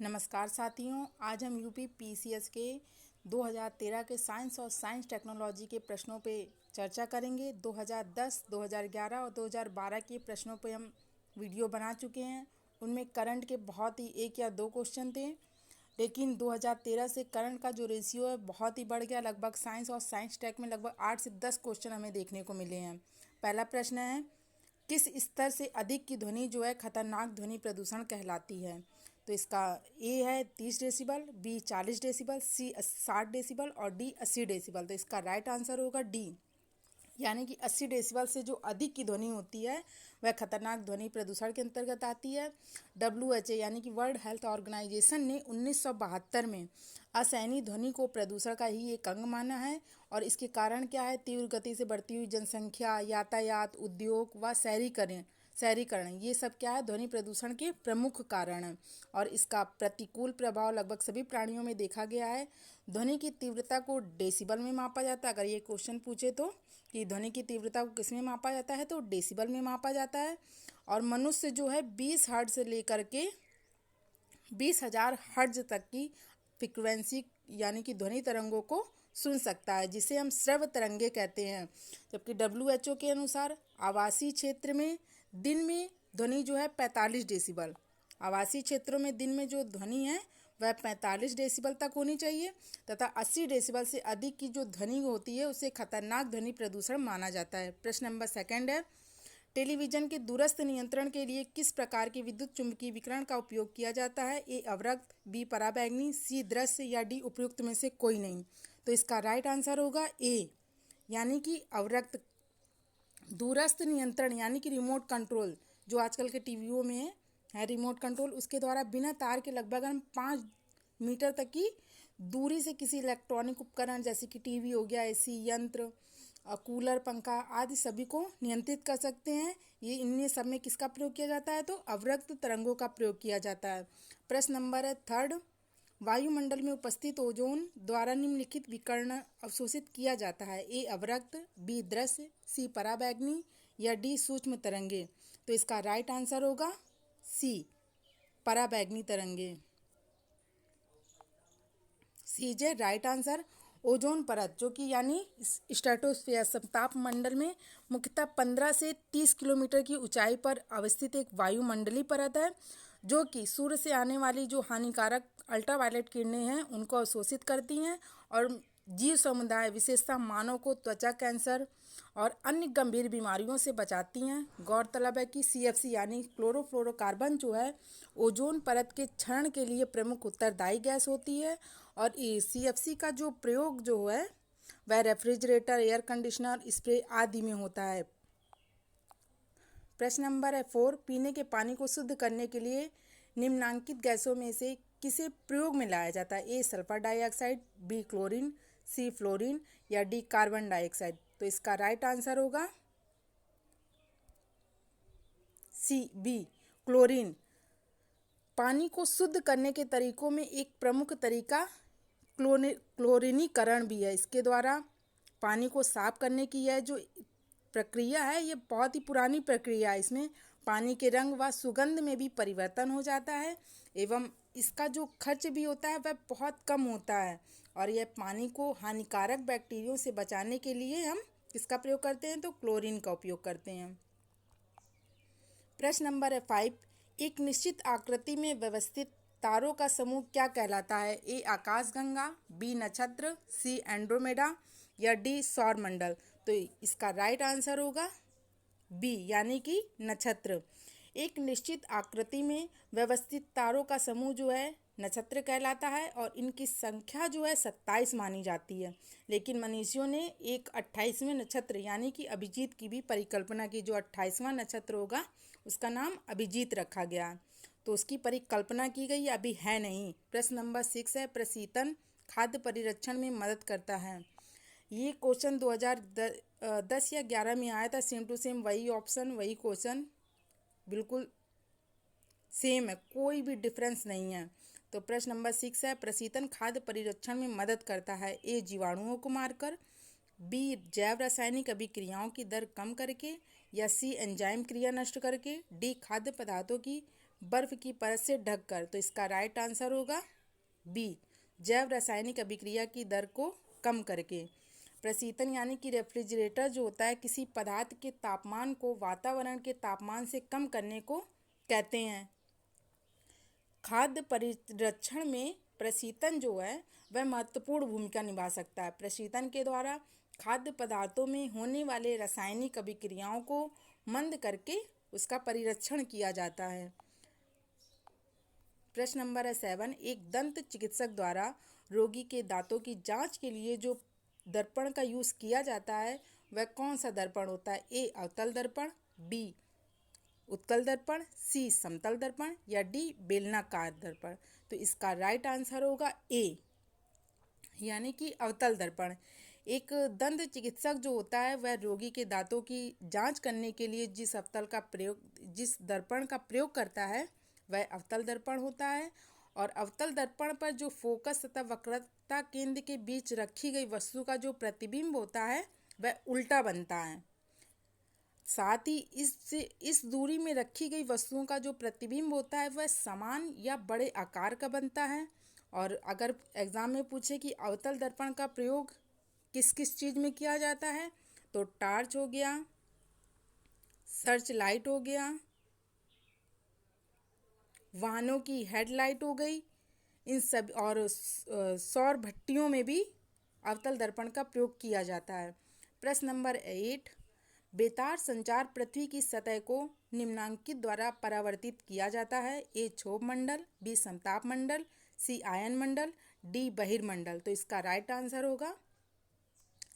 नमस्कार साथियों, आज हम यूपी पीसीएस के 2013 के साइंस और साइंस टेक्नोलॉजी के प्रश्नों पे चर्चा करेंगे। 2010, 2011 और 2012 के प्रश्नों पे हम वीडियो बना चुके हैं। उनमें करंट के बहुत ही 1 या 2 क्वेश्चन थे, लेकिन 2013 से करंट का जो रेशियो है बहुत ही बढ़ गया। लगभग साइंस और साइंस टेक में लगभग 8 से 10 क्वेश्चन हमें देखने को मिले हैं। पहला प्रश्न है, किस स्तर से अधिक की ध्वनि जो है खतरनाक ध्वनि प्रदूषण कहलाती है? तो इसका ए है 30 डेसिबल, बी 40 डेसिबल, सी 60 डेसिबल और डी 80 डेसिबल। तो इसका राइट आंसर होगा डी, यानी कि 80 डेसिबल से जो अधिक की ध्वनि होती है वह खतरनाक ध्वनि प्रदूषण के अंतर्गत आती है। WHO यानी कि वर्ल्ड हेल्थ ऑर्गेनाइजेशन ने 1972 में असहनीय ध्वनि को प्रदूषण का ही एक अंग माना है। और इसके कारण क्या है? तीव्र गति से बढ़ती हुई जनसंख्या, यातायात, उद्योग व शहरीकरण ये सब क्या है? ध्वनि प्रदूषण के प्रमुख कारण हैं। और इसका प्रतिकूल प्रभाव लगभग सभी प्राणियों में देखा गया है। ध्वनि की तीव्रता को डेसिबल में मापा जाता है। अगर ये क्वेश्चन पूछे तो कि ध्वनि की तीव्रता को किस में मापा जाता है, तो डेसिबल में मापा जाता है। और मनुष्य जो है 20 हर्ट्ज से लेकर के 20,000 हर्ट्ज तक की फ्रिक्वेंसी यानी कि ध्वनि तरंगों को सुन सकता है, जिसे हम श्रव्य तरंगे कहते हैं। जबकि WHO के अनुसार आवासीय क्षेत्र में दिन में ध्वनि जो है 45 डेसिबल, आवासीय क्षेत्रों में दिन में जो ध्वनि है वह 45 डेसिबल तक होनी चाहिए, तथा 80 डेसिबल से अधिक की जो ध्वनि होती है उसे खतरनाक ध्वनि प्रदूषण माना जाता है। प्रश्न नंबर 2 है, टेलीविजन के दूरस्थ नियंत्रण के लिए किस प्रकार के विद्युत चुम्बकीय विकिरण का उपयोग किया जाता है? ए अवरक्त, बी पराबैंगनी, सी दृश्य या डी उपयुक्त में से कोई नहीं। तो इसका राइट आंसर होगा ए, यानी कि अवरक्त। दूरस्थ नियंत्रण यानी कि रिमोट कंट्रोल जो आजकल के टीवियों में है रिमोट कंट्रोल, उसके द्वारा बिना तार के लगभग हम 5 मीटर तक की दूरी से किसी इलेक्ट्रॉनिक उपकरण जैसे कि टीवी हो गया, एसी यंत्र, कूलर, पंखा आदि सभी को नियंत्रित कर सकते हैं। ये इनमें सब में किसका प्रयोग किया जाता है? तो अवरक्त तरंगों का प्रयोग किया जाता है। प्रश्न नंबर है 3, वायुमंडल में उपस्थित ओजोन द्वारा निम्नलिखित विकिरण अवशोषित किया जाता है? ए अवरक्त, बी दृश्य, सी पराबैंगनी या डी सूक्ष्म तरंगे। तो इसका राइट आंसर होगा सी, पराबैंगनी तरंगे। सी जे राइट आंसर। ओजोन परत जो कि यानी स्ट्रेटोस्फीयर समताप मंडल में मुख्यतः 15 से 30 किलोमीटर की ऊंचाई पर अवस्थित एक वायुमंडलीय परत है, जो कि सूर्य से आने वाली जो हानिकारक अल्ट्रावायलेट किरणें हैं उनको अवशोषित करती हैं और जीव समुदाय विशेषतः मानव को त्वचा कैंसर और अन्य गंभीर बीमारियों से बचाती हैं। गौरतलब है कि CFC यानी क्लोरोफ्लोरोकार्बन जो है ओजोन परत के क्षरण के लिए प्रमुख उत्तरदायी गैस होती है। और CFC का जो प्रयोग जो है वह रेफ्रिजरेटर, एयर कंडीशनर, स्प्रे आदि में होता है। प्रश्न नंबर है 4, पीने के पानी को शुद्ध करने के लिए निम्नांकित गैसों में से किसे प्रयोग में लाया जाता है? ए सल्फर डाइऑक्साइड, बी क्लोरीन, सी फ्लोरीन या डी कार्बन डाइऑक्साइड। तो इसका राइट आंसर होगा सी, बी क्लोरीन। पानी को शुद्ध करने के तरीकों में एक प्रमुख तरीका क्लोरीनीकरण भी है। इसके द्वारा पानी को साफ करने की यह जो प्रक्रिया है ये बहुत ही पुरानी प्रक्रिया है। इसमें पानी के रंग व सुगंध में भी परिवर्तन हो जाता है एवं इसका जो खर्च भी होता है वह बहुत कम होता है। और यह पानी को हानिकारक बैक्टीरिया से बचाने के लिए हम किसका प्रयोग करते हैं? तो क्लोरीन का उपयोग करते हैं। प्रश्न नंबर है 5, एक निश्चित आकृति में व्यवस्थित तारों का समूह क्या कहलाता है? ए आकाशगंगा, बी नक्षत्र, सी एंड्रोमेडा या डी सौरमंडल। तो इसका राइट आंसर होगा बी, यानी कि नक्षत्र। एक निश्चित आकृति में व्यवस्थित तारों का समूह जो है नक्षत्र कहलाता है और इनकी संख्या जो है 27 मानी जाती है। लेकिन मनीषियों ने एक 28वें नक्षत्र यानी कि अभिजीत की भी परिकल्पना की। जो 28वां नक्षत्र होगा उसका नाम अभिजीत रखा गया, तो उसकी परिकल्पना की गई, अभी है नहीं। प्रश्न नंबर 6 है, प्रशीतन खाद्य परिरक्षण में मदद करता है। ये क्वेश्चन 2010 या 11 में आया था। सेम टू सेम वही ऑप्शन, वही क्वेश्चन बिल्कुल सेम है, कोई भी डिफरेंस नहीं है। तो प्रश्न नंबर 6 है, प्रशीतन खाद्य परिरक्षण में मदद करता है? ए जीवाणुओं को मारकर, बी जैव रासायनिक अभिक्रियाओं की दर कम करके या सी एंजाइम क्रिया नष्ट करके, डी खाद्य पदार्थों की बर्फ की परत से ढककर। तो इसका राइट आंसर होगा बी, जैव रासायनिक अभिक्रिया की दर को कम करके। प्रशीतन यानी कि रेफ्रिजरेटर जो होता है, किसी पदार्थ के तापमान को वातावरण के तापमान से कम करने को कहते हैं। खाद्य परिरक्षण में प्रशीतन जो है वह महत्वपूर्ण भूमिका निभा सकता है। प्रशीतन के द्वारा खाद्य पदार्थों में होने वाले रासायनिक अभिक्रियाओं को मंद करके उसका परिरक्षण किया जाता है। प्रश्न नंबर है 7, एक दंत चिकित्सक द्वारा रोगी के दांतों की जांच के लिए जो दर्पण का यूज़ किया जाता है वह कौन सा दर्पण होता है? ए अवतल दर्पण, बी उत्तल दर्पण, सी समतल दर्पण या डी बेलनाकार दर्पण। तो इसका राइट आंसर होगा ए, यानी कि अवतल दर्पण। एक दंत चिकित्सक जो होता है वह रोगी के दांतों की जांच करने के लिए जिस दर्पण का प्रयोग करता है वह अवतल दर्पण होता है। और अवतल दर्पण पर जो फोकस तथा वक्रता केंद्र के बीच रखी गई वस्तु का जो प्रतिबिंब होता है वह उल्टा बनता है। साथ ही इस दूरी में रखी गई वस्तुओं का जो प्रतिबिंब होता है वह समान या बड़े आकार का बनता है। और अगर एग्जाम में पूछे कि अवतल दर्पण का प्रयोग किस किस चीज़ में किया जाता है, तो टार्च हो गया, सर्च लाइट हो गया, वाहनों की हेडलाइट हो गई, इन सब और सौर भट्टियों में भी अवतल दर्पण का प्रयोग किया जाता है। प्रश्न नंबर 8, बेतार संचार पृथ्वी की सतह को निम्नांकित द्वारा परावर्तित किया जाता है। ए क्षोभ मंडल, बी समताप मंडल, सी आयन मंडल, डी बहिर्मंडल। तो इसका राइट आंसर होगा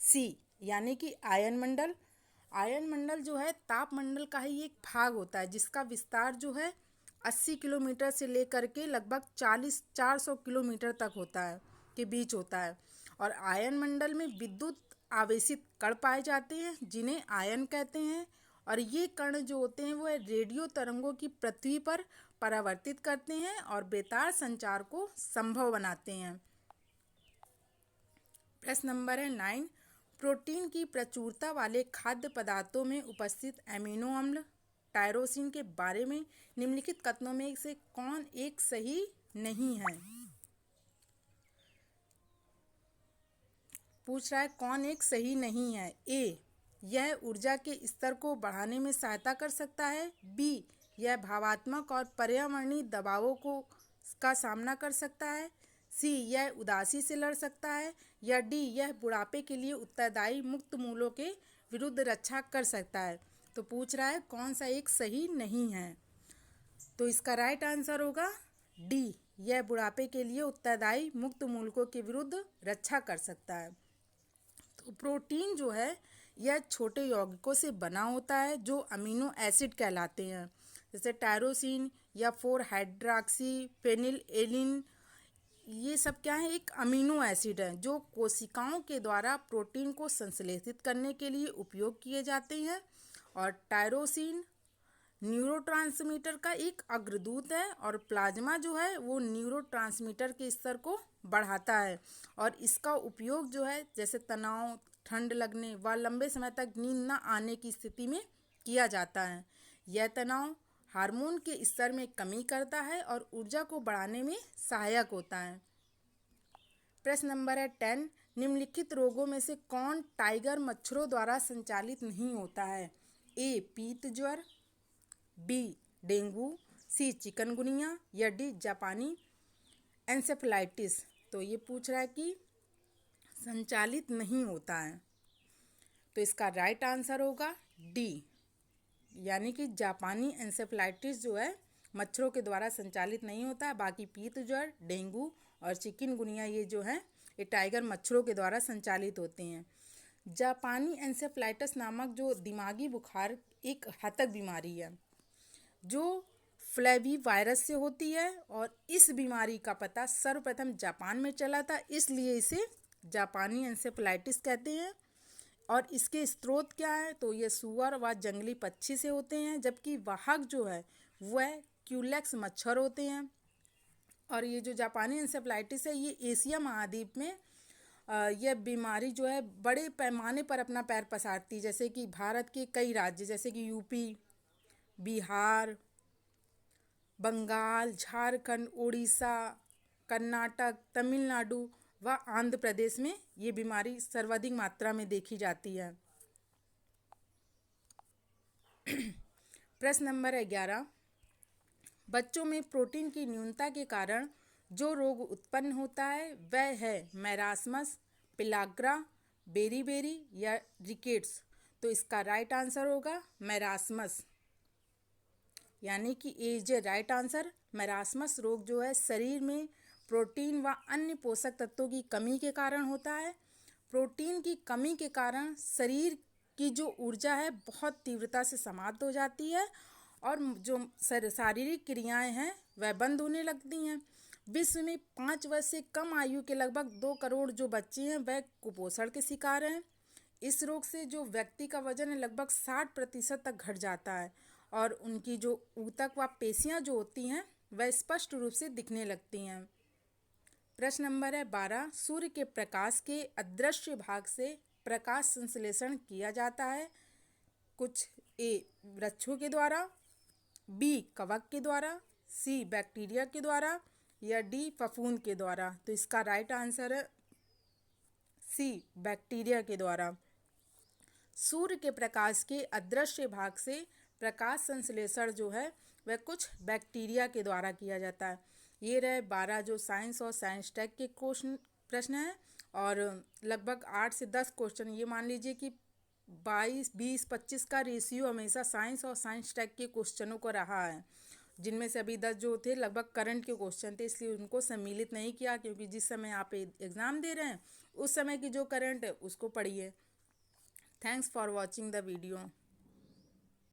सी, यानी कि आयन मंडल। आयन मंडल जो है ताप मंडल का ही एक भाग होता है जिसका विस्तार जो है 80 किलोमीटर से लेकर के लगभग 400 किलोमीटर तक होता है के बीच होता है। और आयन मंडल में विद्युत आवेशित कण पाए जाते हैं जिन्हें आयन कहते हैं। और ये कण जो होते हैं वो रेडियो तरंगों की पृथ्वी पर परावर्तित करते हैं और बेतार संचार को संभव बनाते हैं। प्रश्न नंबर है 9, प्रोटीन की प्रचुरता वाले खाद्य पदार्थों में उपस्थित एमिनो अम्ल टायरोसिन के बारे में निम्नलिखित कथनों में से कौन एक सही नहीं है? पूछ रहा है कौन एक सही नहीं है। ए, यह ऊर्जा के स्तर को बढ़ाने में सहायता कर सकता है। बी, यह भावात्मक और पर्यावरणीय दबावों का सामना कर सकता है। सी, यह उदासी से लड़ सकता है। या डी, यह बुढ़ापे के लिए उत्तरदायी मुक्त मूलों के विरुद्ध रक्षा कर सकता है। तो पूछ रहा है कौन सा एक सही नहीं है। तो इसका राइट आंसर होगा डी, यह बुढ़ापे के लिए उत्तरदायी मुक्त मूलकों के विरुद्ध रक्षा कर सकता है। तो प्रोटीन जो है यह छोटे यौगिकों से बना होता है जो अमीनो एसिड कहलाते हैं, जैसे टायरोसिन या 4 हाइड्रॉक्सी फेनिल एलिन। ये सब क्या है, एक अमीनो एसिड है जो कोशिकाओं के द्वारा प्रोटीन को संश्लेषित करने के लिए उपयोग किए जाते हैं। और टायरोसिन न्यूरोट्रांसमीटर का एक अग्रदूत है और प्लाज्मा जो है वो न्यूरोट्रांसमीटर के स्तर को बढ़ाता है। और इसका उपयोग जो है जैसे तनाव, ठंड लगने व लंबे समय तक नींद न आने की स्थिति में किया जाता है। यह तनाव हार्मोन के स्तर में कमी करता है और ऊर्जा को बढ़ाने में सहायक होता है। प्रश्न नंबर है 10, निम्नलिखित रोगों में से कौन टाइगर मच्छरों द्वारा संचालित नहीं होता है? ए, पीत ज्वर, बी, डेंगू, सी, चिकनगुनिया या डी, जापानी एन्सेफेलाइटिस। तो ये पूछ रहा है कि संचालित नहीं होता है, तो इसका राइट आंसर होगा डी, यानी कि जापानी एन्सेफेलाइटिस जो है मच्छरों के द्वारा संचालित नहीं होता है। बाकी पीत ज्वर, डेंगू और चिकनगुनिया ये जो है ये टाइगर मच्छरों के द्वारा संचालित होते हैं। जापानी एन्सेफेलाइटिस नामक जो दिमागी बुखार एक घातक बीमारी है जो फ्लेवी वायरस से होती है और इस बीमारी का पता सर्वप्रथम जापान में चला था, इसलिए इसे जापानी एन्सेफेलाइटिस कहते हैं। और इसके स्रोत क्या है, तो ये सूअर व जंगली पक्षी से होते हैं, जबकि वाहक जो है वह क्यूलेक्स मच्छर होते हैं। और ये जो जापानी एन्सेफेलाइटिस है ये एशिया महाद्वीप में यह बीमारी जो है बड़े पैमाने पर अपना पैर पसारती है, जैसे कि भारत के कई राज्य जैसे कि यूपी, बिहार, बंगाल, झारखंड, उड़ीसा, कर्नाटक, तमिलनाडु व आंध्र प्रदेश में ये बीमारी सर्वाधिक मात्रा में देखी जाती है। प्रश्न नंबर 11, बच्चों में प्रोटीन की न्यूनता के कारण जो रोग उत्पन्न होता है वह है मैरास्मस, पिलाग्रा, बेरीबेरी या रिकेट्स। तो इसका राइट आंसर होगा मैरास्मस, यानी कि इज राइट आंसर। मैरास्मस रोग जो है शरीर में प्रोटीन व अन्य पोषक तत्वों की कमी के कारण होता है। प्रोटीन की कमी के कारण शरीर की जो ऊर्जा है बहुत तीव्रता से समाप्त हो जाती है और जो शारीरिक क्रियाएं हैं वह बंद होने लगती हैं। विश्व में 5 वर्ष से कम आयु के लगभग 2 करोड़ जो बच्चे हैं वह कुपोषण के शिकार हैं। इस रोग से जो व्यक्ति का वजन है लगभग 60% तक घट जाता है और उनकी जो ऊतक व पेशियां जो होती हैं वह स्पष्ट रूप से दिखने लगती हैं। प्रश्न नंबर है 12, सूर्य के प्रकाश के अदृश्य भाग से प्रकाश संश्लेषण किया जाता है। कुछ ए वृक्षों के द्वारा, बी कवक के द्वारा, सी बैक्टीरिया के द्वारा या डी फफूंद के द्वारा। तो इसका राइट आंसर है सी बैक्टीरिया के द्वारा। सूर्य के प्रकाश के अदृश्य भाग से प्रकाश संश्लेषण जो है वह कुछ बैक्टीरिया के द्वारा किया जाता है। ये रहे 12 जो साइंस और साइंस टेक के प्रश्न हैं और लगभग 8 से 10 क्वेश्चन, ये मान लीजिए कि 22, 20, 25 का रेशियो हमेशा साइंस और साइंस टेक के क्वेश्चनों को रहा है, जिनमें से अभी 10 जो थे लगभग करंट के क्वेश्चन थे, इसलिए उनको सम्मिलित नहीं किया क्योंकि जिस समय आप एग्ज़ाम दे रहे हैं उस समय की जो करंट है उसको पढ़िए। Thanks for watching the video.